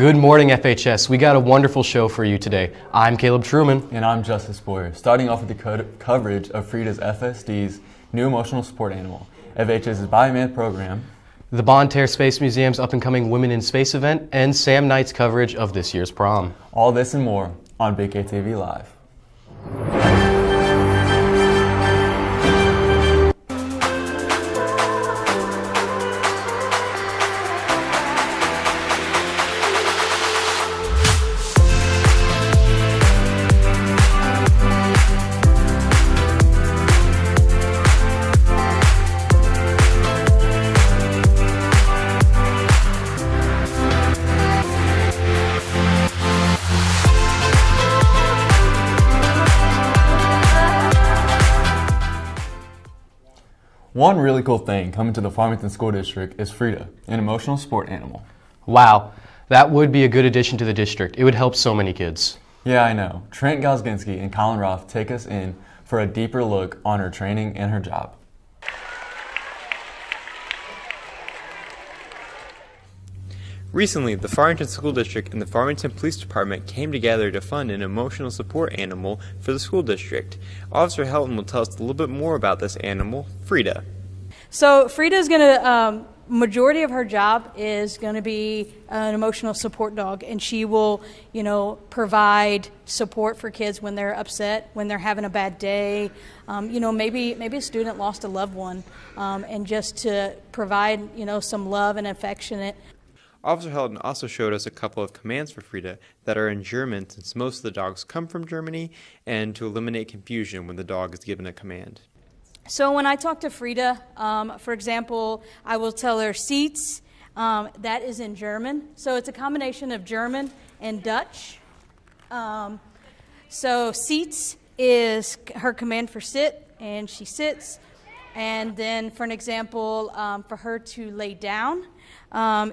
Good morning, FHS. We got a wonderful show for you today. I'm Caleb Truman. And I'm Justice Boyer, starting off with the coverage of Frida's FSD's new emotional support animal, FHS's Biomed program, The Bonn Terre Space Museum's up-and-coming Women in Space event, and Sam Knight's coverage of this year's prom. All this and more on BKTV Live. One really cool thing coming to the Farmington School District is Frida, an emotional support animal. Wow, that would be a good addition to the district. It would help so many kids. Yeah, I know. Trent Galsginski and Colin Roth take us in for a deeper look on her training and her job. Recently, the Farmington School District and the Farmington Police Department came together to fund an emotional support animal for the school district. Officer Helton will tell us a little bit more about this animal, Frida. So Frida's going to, majority of her job is going to be an emotional support dog, and she will, provide support for kids when they're upset, when they're having a bad day. Maybe a student lost a loved one, and just to provide, some love and affectionate. Officer Helton also showed us a couple of commands for Frida that are in German, since most of the dogs come from Germany, and to eliminate confusion when the dog is given a command. So when I talk to Frida, for example, I will tell her seats. That is in German. So it's a combination of German and Dutch. So seats is her command for sit, and she sits. And then for an example, for her to lay down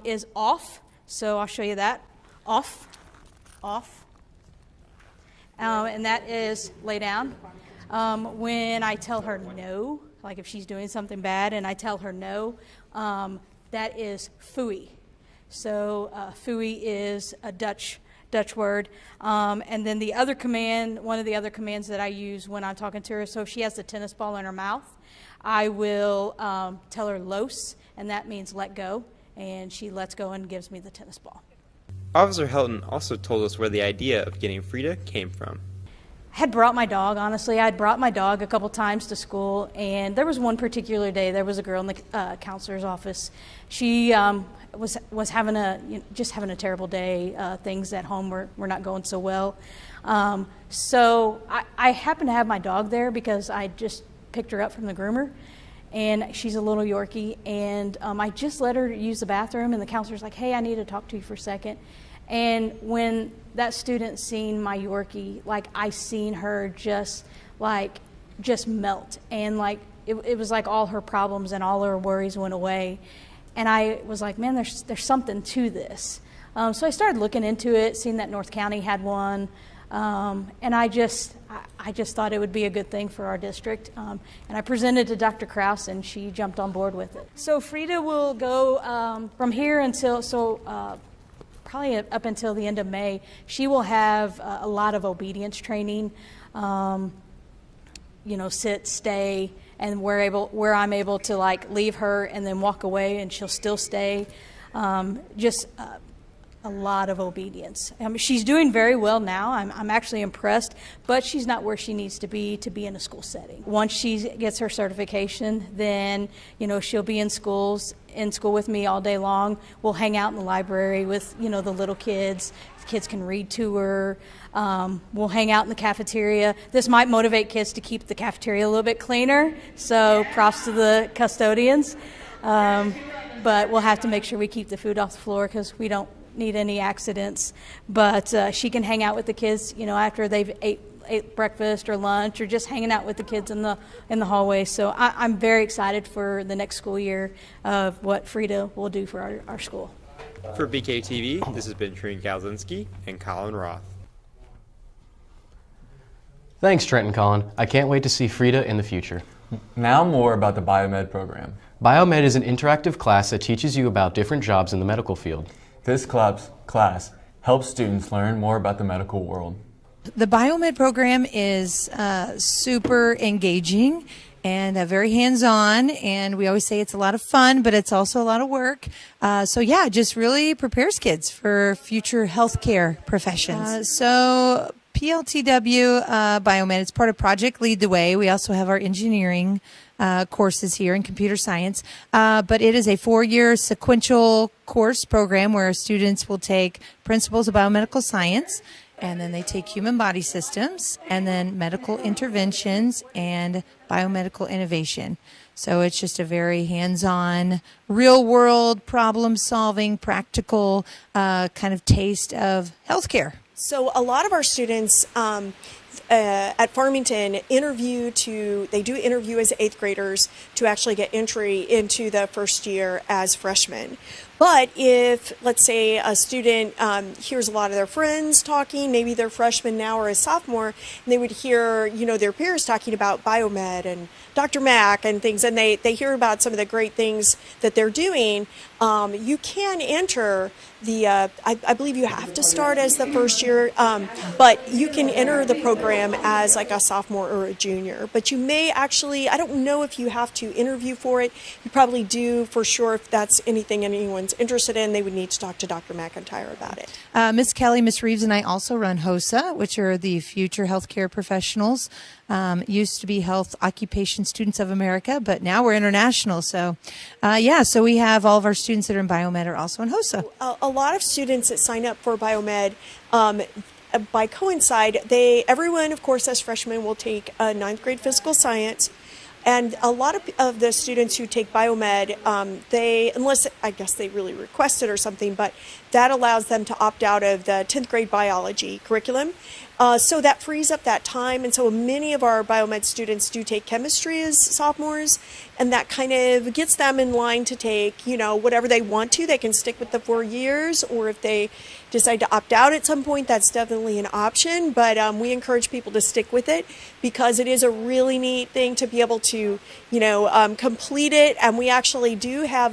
is off. So I'll show you that. Off. And that is lay down. When I tell her no, like if she's doing something bad and I tell her no, that is fooey. So fooey is a Dutch word. And then the other command, one of the other commands that I use when I'm talking to her, so if she has the tennis ball in her mouth, I will tell her los, and that means let go, and she lets go and gives me the tennis ball. Officer Helton also told us where the idea of getting Frida came from. I had brought my dog, honestly. I'd brought my dog a couple times to school, and there was one particular day, there was a girl in the counselor's office. She was having a terrible day. Things at home were not going so well. So I happened to have my dog there because I just picked her up from the groomer, and she's a little Yorkie, and I just let her use the bathroom, and the counselor's like, hey, I need to talk to you for a second. And when that student seen my Yorkie, I seen her just melt, and it was like all her problems and all her worries went away. And I was like, man, there's something to this. So I started looking into it, seeing that North County had one, and I just thought it would be a good thing for our district. And I presented to Dr. Krause, and she jumped on board with it. So Frida will go from here until probably up until the end of May. She will have a lot of obedience training, sit, stay, and where I'm able to leave her and then walk away and she'll still stay. A lot of obedience. She's doing very well now. I'm actually impressed, but she's not where she needs to be in a school setting. Once she gets her certification, then she'll be in school with me all day long. We'll hang out in the library with the little kids. The kids can read to her. We'll hang out in the cafeteria. This might motivate kids to keep the cafeteria a little bit cleaner, so props to the custodians. But we'll have to make sure we keep the food off the floor because we don't need any accidents. But she can hang out with the kids, after they've ate breakfast or lunch, or just hanging out with the kids in the hallway. So I'm very excited for the next school year of what Frida will do for our school. For BKTV, this has been Trent Galsginski and Colin Roth. Thanks, Trent and Colin. I can't wait to see Frida in the future. Now more about the Biomed program. Biomed is an interactive class that teaches you about different jobs in the medical field. This class helps students learn more about the medical world. The biomed program is super engaging and very hands-on, and we always say it's a lot of fun, but it's also a lot of work. So yeah, just really prepares kids for future healthcare professions. So PLTW Biomed, it's part of Project Lead the Way. We also have our engineering courses here in computer science, but it is a 4-year sequential course program where students will take principles of biomedical science, and then they take human body systems, and then medical interventions and biomedical innovation. So it's just a very hands-on, real-world, problem-solving, practical kind of taste of healthcare. So a lot of our students at Farmington they do interview as 8th graders to actually get entry into the first year as freshmen. But if, let's say, a student hears a lot of their friends talking, maybe they're freshmen now or a sophomore, and they would hear, their peers talking about biomed and Dr. Mack and things, and they hear about some of the great things that they're doing, you can enter I believe you have to start as the first year, but you can enter the program as like a sophomore or a junior. But you may actually, I don't know if you have to interview for it. You probably do for sure. If that's anything anyone's interested in, they would need to talk to Dr. McIntyre about it. Miss Kelly, Miss Reeves, and I also run HOSA, which are the Future Healthcare Professionals. Used to be Health Occupation Students of America, but now we're international. So, so we have all of our students that are in biomed are also in HOSA. A lot of students that sign up for biomed, by coincide, everyone, of course, as freshmen will take a 9th grade physical science. And a lot of the students who take biomed, unless I guess they really request it or something, but that allows them to opt out of the 10th grade biology curriculum. So that frees up that time. And so many of our biomed students do take chemistry as sophomores, and that kind of gets them in line to take, whatever they want to. They can stick with the 4 years, or if they decide to opt out at some point, that's definitely an option. But we encourage people to stick with it because it is a really neat thing to be able to, complete it. And we actually do have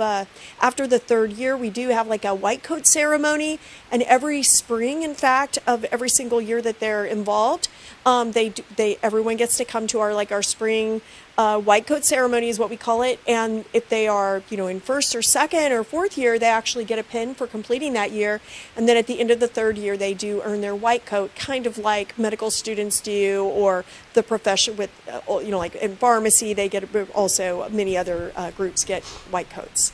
after the 3rd year, we do have like a white coat ceremony. And every spring, in fact, of every single year that they're involved, everyone gets to come to our spring white coat ceremony is what we call it. And if they are, in 1st or 2nd or 4th year, they actually get a pin for completing that year. And then at the end of the 3rd year, they do earn their white coat, kind of like medical students do, or the profession with, like in pharmacy, they get also many other groups get white coats.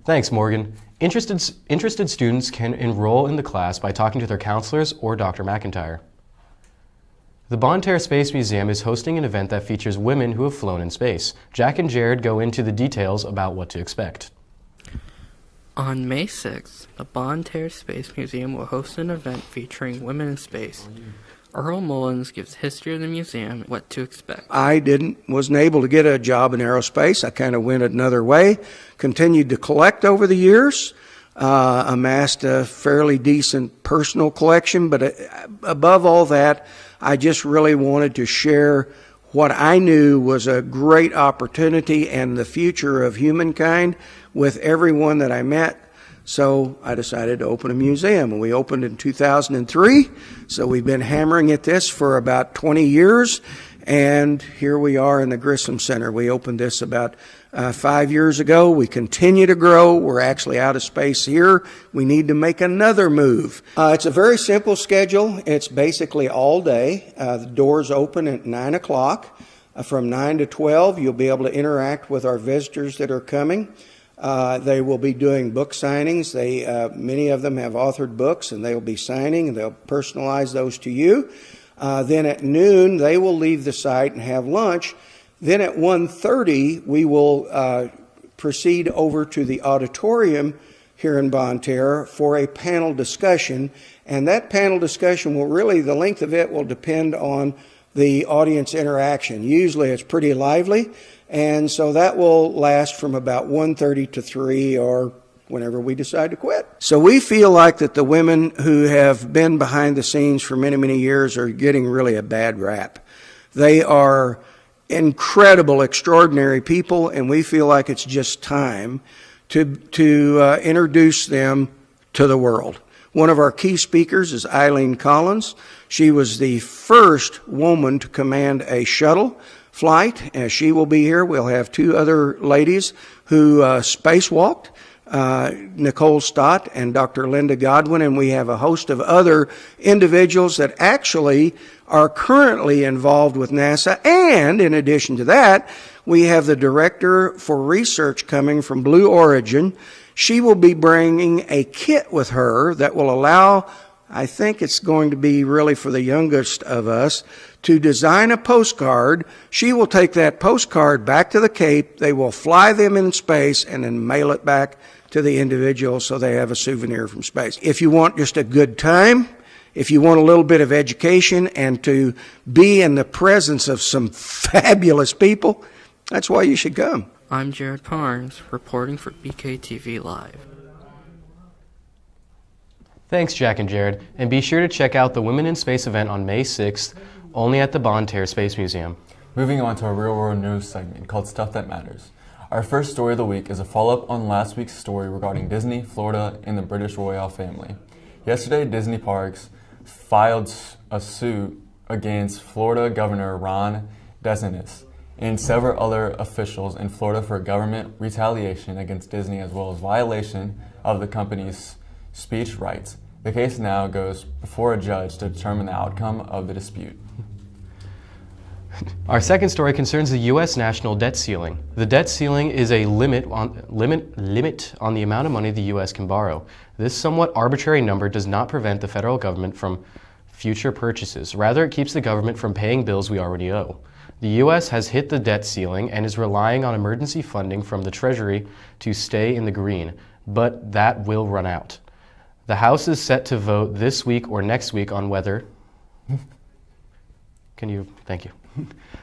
Thanks, Morgan. Interested students can enroll in the class by talking to their counselors or Dr. McIntyre. The Bonne Terre Space Museum is hosting an event that features women who have flown in space. Jack and Jared go into the details about what to expect. On May 6th, the Bonne Terre Space Museum will host an event featuring women in space. Earl Mullins gives history of the museum, what to expect. I wasn't able to get a job in aerospace. I kind of went another way, continued to collect over the years, amassed a fairly decent personal collection, but above all that, I just really wanted to share what I knew was a great opportunity and the future of humankind with everyone that I met. So I decided to open a museum, and we opened in 2003. So we've been hammering at this for about 20 years, and here we are in the Grissom Center. We opened this about 5 years ago. We continue to grow. We're actually out of space here. We need to make another move. It's a very simple schedule. It's basically all day. The doors open at 9 o'clock. From 9 to 12, you'll be able to interact with our visitors that are coming. They will be doing book signings. Many of them have authored books, and they will be signing, and they'll personalize those to you. Then at noon, they will leave the site and have lunch. Then at 1:30, we will proceed over to the auditorium here in Bonne Terre for a panel discussion. And that panel discussion the length of it will depend on the audience interaction. Usually it's pretty lively. And so that will last from about 1:30 to 3 or whenever we decide to quit. So we feel like that the women who have been behind the scenes for many, many years are getting really a bad rap. They are incredible, extraordinary people, and we feel like it's just time to introduce them to the world. One of our key speakers is Eileen Collins. She was the first woman to command a shuttle flight, and she will be here. We'll have two other ladies who spacewalked, Nicole Stott and Dr. Linda Godwin, and we have a host of other individuals that actually are currently involved with NASA. And in addition to that, we have the director for research coming from Blue Origin. She will be bringing a kit with her that will allow, I think it's going to be really for the youngest of us, to design a postcard. She will take that postcard back to the Cape. They will fly them in space and then mail it back to the individual so they have a souvenir from space. If you want just a good time, if you want a little bit of education and to be in the presence of some fabulous people, that's why you should come. I'm Jared Parnes, reporting for BKTV Live. Thanks, Jack and Jared. And be sure to check out the Women in Space event on May 6th, only at the Bonne-Terre Space Museum. Moving on to a real-world news segment called Stuff That Matters. Our first story of the week is a follow-up on last week's story regarding Disney, Florida, and the British royal family. Yesterday, Disney Parks filed a suit against Florida Governor Ron DeSantis and several other officials in Florida for government retaliation against Disney, as well as violation of the company's speech rights. The case now goes before a judge to determine the outcome of the dispute. Our second story concerns the U.S. national debt ceiling. The debt ceiling is a limit on the amount of money the U.S. can borrow. This somewhat arbitrary number does not prevent the federal government from future purchases. Rather, it keeps the government from paying bills we already owe. The U.S. has hit the debt ceiling and is relying on emergency funding from the Treasury to stay in the green, but that will run out. The House is set to vote this week or next week on whether... Thank you.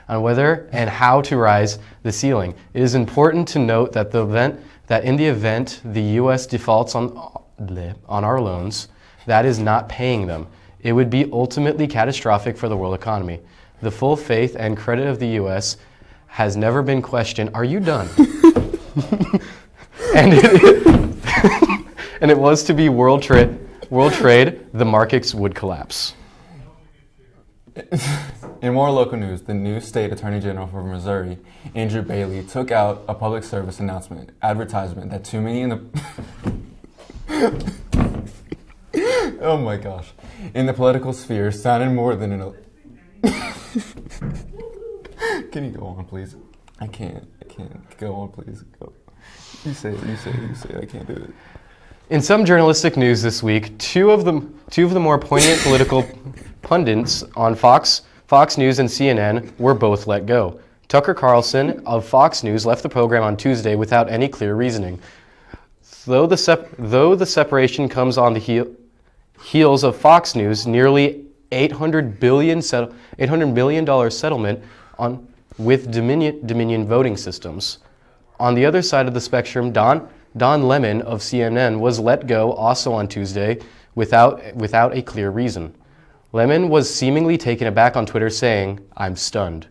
On whether and how to rise the ceiling. It is important to note that in the event the U.S. defaults on our loans, that is not paying them. It would be ultimately catastrophic for the world economy. The full faith and credit of the U.S. has never been questioned. Are you done? and it was to be world trade, the markets would collapse. In more local news, the new state attorney general for Missouri, Andrew Bailey, took out a public service advertisement that too many in the oh my gosh, in the political sphere sounded more than an Can you go on, please? I can't. Go on, please. Go. You say it. I can't do it. In some journalistic news this week, two of the more poignant political pundits on Fox News and CNN were both let go. Tucker Carlson of Fox News left the program on Tuesday without any clear reasoning. Though the separation comes on the heels of Fox News' nearly $800 billion settlement with Dominion voting systems. On the other side of the spectrum, Don Lemon of CNN was let go also on Tuesday without a clear reason. Lemon was seemingly taken aback on Twitter, saying, "I'm stunned."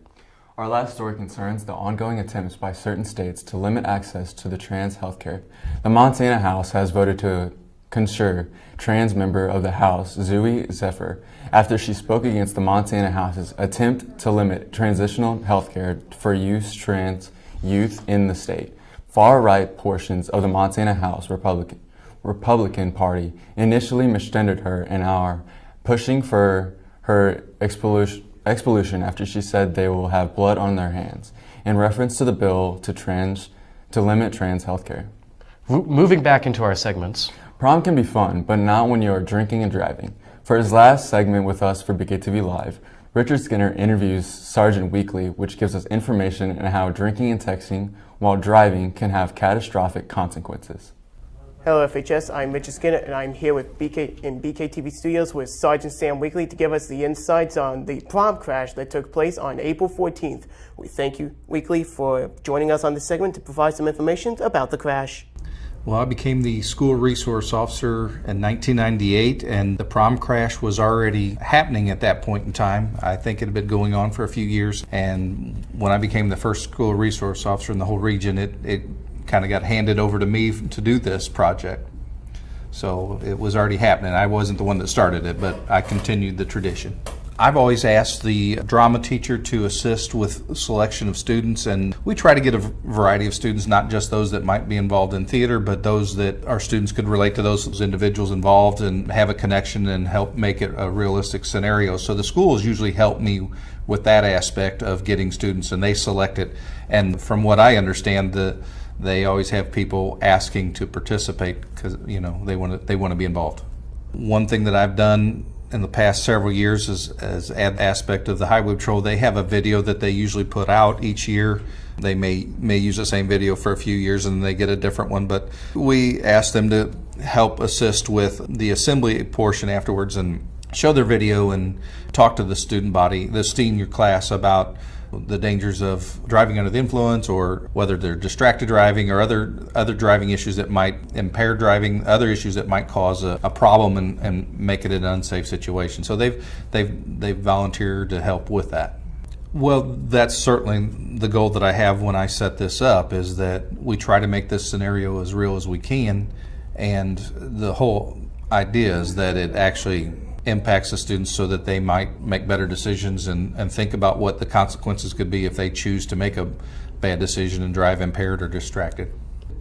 Our last story concerns the ongoing attempts by certain states to limit access to the trans healthcare. The Montana House has voted to censure trans member of the House, Zooey Zephyr, after she spoke against the Montana House's attempt to limit transitional healthcare for trans youth in the state. Far-right portions of the Montana House Republican Party initially misgendered her and are pushing for her expulsion after she said they will have blood on their hands, in reference to the bill to limit trans health care. Moving back into our segments. Prom can be fun, but not when you are drinking and driving. For his last segment with us for BKTV Live, Richard Skinner interviews Sergeant Weekly, which gives us information on how drinking and texting while driving can have catastrophic consequences. Hello FHS, I'm Richard Skinner and I'm here with BKTV Studios with Sergeant Sam Weekly to give us the insights on the prom crash that took place on April 14th. We thank you, Weekly, for joining us on this segment to provide some information about the crash. Well, I became the school resource officer in 1998, and the prom crash was already happening at that point in time. I think it had been going on for a few years, and when I became the first school resource officer in the whole region, it kind of got handed over to me to do this project. So it was already happening. I wasn't the one that started it, but I continued the tradition. I've always asked the drama teacher to assist with selection of students, and we try to get a variety of students, not just those that might be involved in theater, but those that our students could relate to those individuals involved and have a connection and help make it a realistic scenario. So the schools usually help me with that aspect of getting students, and they select it. And from what I understand, they always have people asking to participate because they want to be involved. One thing that I've done in the past several years is as an aspect of the Highway Patrol, they have a video that they usually put out each year. They may use the same video for a few years and they get a different one, but we ask them to help assist with the assembly portion afterwards and show their video and talk to the student body, the senior class, about the dangers of driving under the influence, or whether they're distracted driving or other driving issues that might impair driving, other issues that might cause a problem and make it an unsafe situation. So they've volunteered to help with that. Well, that's certainly the goal that I have when I set this up, is that we try to make this scenario as real as we can, and the whole idea is that it actually impacts the students so that they might make better decisions and think about what the consequences could be if they choose to make a bad decision and drive impaired or distracted.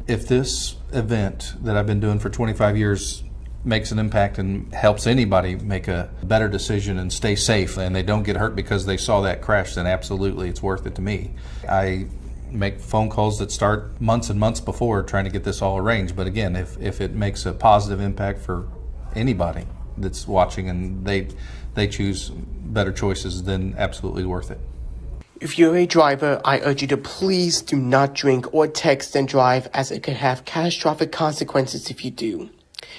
If this event that I've been doing for 25 years makes an impact and helps anybody make a better decision and stay safe and they don't get hurt because they saw that crash, then absolutely it's worth it to me. I make phone calls that start months and months before trying to get this all arranged, but again, if it makes a positive impact for anybody that's watching and they choose better choices, then absolutely worth it. If you're a driver, I urge you to please do not drink or text and drive, as it could have catastrophic consequences if you do.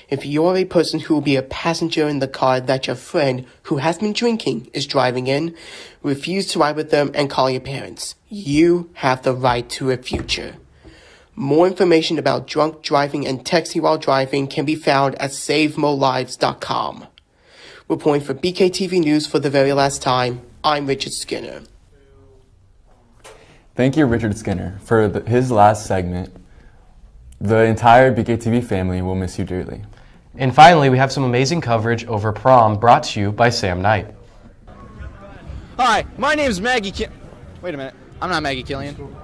If you're a person who will be a passenger in the car that your friend who has been drinking is driving in, refuse to ride with them and call your parents. You have the right to a future. More information about drunk driving and texting while driving can be found at SaveMoreLives.com. Reporting for BKTV News for the very last time, I'm Richard Skinner. Thank you, Richard Skinner, for his last segment. The entire BKTV family will miss you dearly. And finally, we have some amazing coverage over prom brought to you by Sam Knight. Hi, my name's Maggie Wait a minute, I'm not Maggie Killian.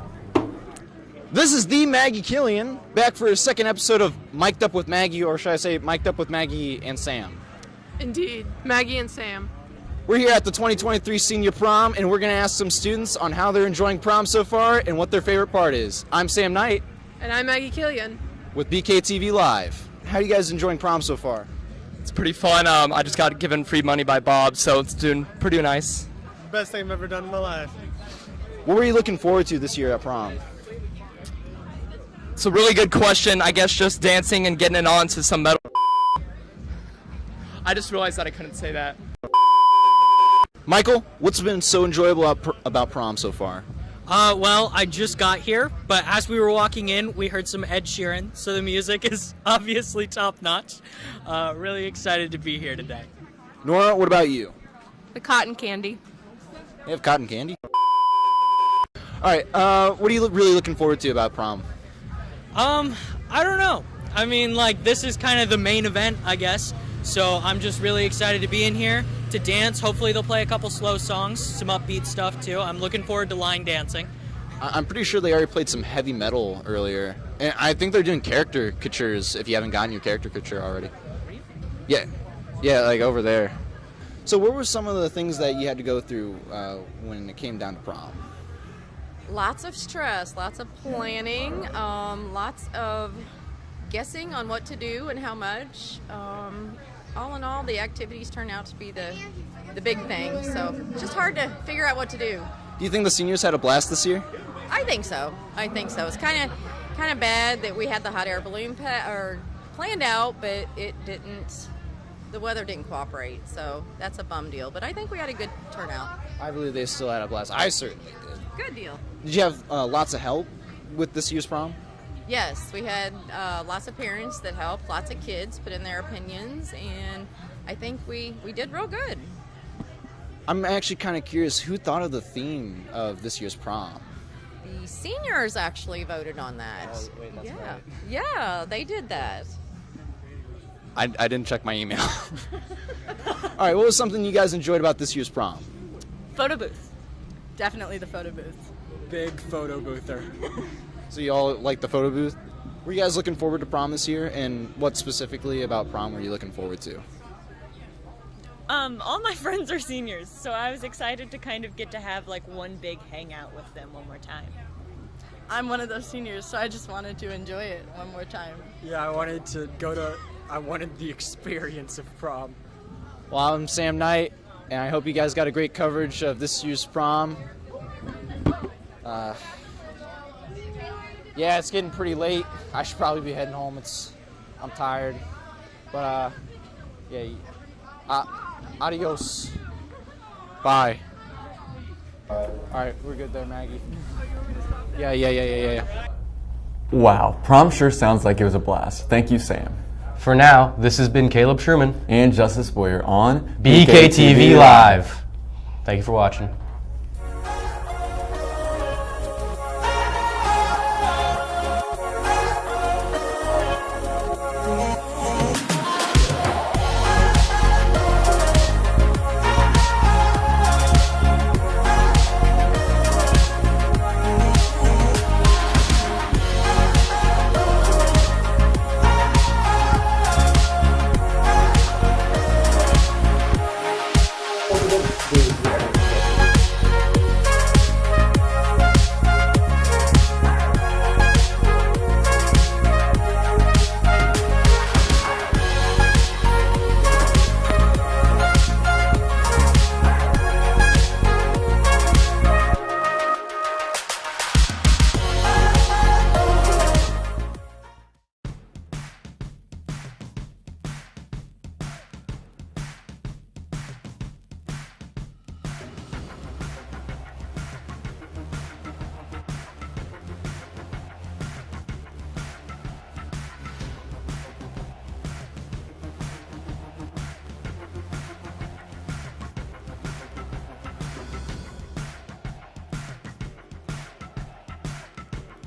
This is the Maggie Killian, back for a second episode of Mic'd Up with Maggie, or should I say Mic'd Up with Maggie and Sam. Indeed, Maggie and Sam. We're here at the 2023 senior prom, and we're going to ask some students on how they're enjoying prom so far and what their favorite part is. I'm Sam Knight. And I'm Maggie Killian. With BKTV Live. How are you guys enjoying prom so far? It's pretty fun. I just got given free money by Bob, so it's doing pretty nice. Best thing I've ever done in my life. What were you looking forward to this year at prom? It's a really good question. I guess just dancing and getting it on to some metal. I just realized that I couldn't say that. Michael, what's been so enjoyable about prom so far? Well, I just got here, but as we were walking in, we heard some Ed Sheeran, so the music is obviously top-notch. Really excited to be here today. Nora, what about you? The cotton candy. You have cotton candy? All right, what are you really looking forward to about prom? I don't know. I mean, this is kind of the main event, I guess. So I'm just really excited to be in here to dance. Hopefully they'll play a couple slow songs, some upbeat stuff too. I'm looking forward to line dancing. I'm pretty sure they already played some heavy metal earlier. And I think they're doing caricatures if you haven't gotten your caricature already. Yeah, over there. So what were some of the things that you had to go through when it came down to prom? Lots of stress, lots of planning, lots of guessing on what to do and how much. All in all, the activities turn out to be the big thing, so it's just hard to figure out what to do. Do you think the seniors had a blast this year? I think so. It's kind of bad that we had the hot air balloon planned out, but it didn't. The weather didn't cooperate, so that's a bum deal. But I think we had a good turnout. I believe they still had a blast. I certainly did. Good deal. Did you have lots of help with this year's prom? Yes, we had lots of parents that helped, lots of kids put in their opinions, and I think we did real good. I'm actually kind of curious, who thought of the theme of this year's prom? The seniors actually voted on that. Oh, wait, that's right. Yeah, they did that. I didn't check my email. All right, what was something you guys enjoyed about this year's prom? Photo booth. Definitely the photo booth. Big photo boother. So you all like the photo booth? Were you guys looking forward to prom this year? And what specifically about prom were you looking forward to? All my friends are seniors, so I was excited to kind of get to have like one big hangout with them one more time. I'm one of those seniors, so I just wanted to enjoy it one more time. Yeah, I wanted the experience of prom. Well, I'm Sam Knight, and I hope you guys got a great coverage of this year's prom. Yeah, it's getting pretty late. I should probably be heading home. I'm tired. But, yeah. Adios. Bye. All right, we're good there, Maggie. Yeah. Wow, prom sure sounds like it was a blast. Thank you, Sam. For now, this has been Caleb Sherman And Justice Boyer on BKTV Live. Thank you for watching.